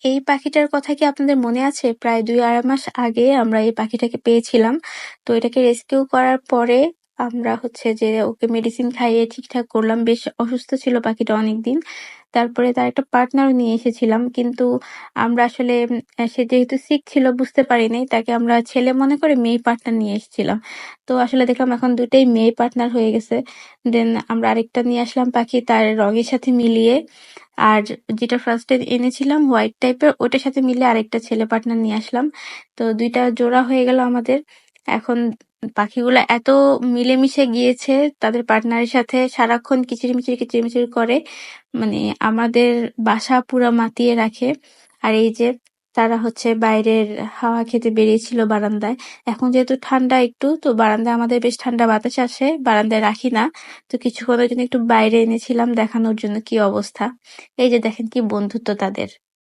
এই পাখিটার কথা কি আপনাদের মনে আছে? প্রায় ২-২.৫ মাস আগে আমরা এই পাখিটাকে পেয়েছিলাম। তো এটাকে রেস্কিউ করার পরে আমরা হচ্ছে যে ওকে মেডিসিন খাইয়ে ঠিকঠাক করলাম। বেশ অসুস্থ ছিল পাখিটা অনেকদিন। তারপরে তার একটা পার্টনারও নিয়ে এসেছিলাম। কিন্তু আমরা আসলে সে যেহেতু সিক ছিল বুঝতে পারি নাই। তাকে আমরা ছেলে মনে করে মেয়ে পার্টনার নিয়ে এসেছিলাম। তো আসলে দেখলাম এখন ২ টাই মেয়ে পার্টনার হয়ে গেছে। দেন আমরা আরেকটা নিয়ে আসলাম পাখি তার রঙের সাথে মিলিয়ে। আর যেটা ফার্স্ট এ এনেছিলাম হোয়াইট টাইপের ওটার সাথে মিলে আরেকটা ছেলে পার্টনার নিয়ে আসলাম। তো ২ টা জোড়া হয়ে গেল আমাদের। এখন পাখিগুলা এত মিলেমিশে গিয়েছে তাদের পার্টনারের সাথে সারাক্ষণ কিচিরমিচির কিচিরমিচির করে। মানে আমাদের বাসা পুরা মাতিয়ে রাখে। আর এই যে তারা হচ্ছে বাইরের হাওয়া খেতে বেরিয়েছিল বারান্দায়। এখন যেহেতু ঠান্ডা একটু তো বারান্দায় আমাদের বেশ ঠান্ডা বাতাস আসে। বারান্দায় রাখি না। তো কিছুক্ষণের জন্য একটু বাইরে এনেছিলাম দেখানোর জন্য কি অবস্থা। এই যে দেখেন কি বন্ধুত্ব তাদের।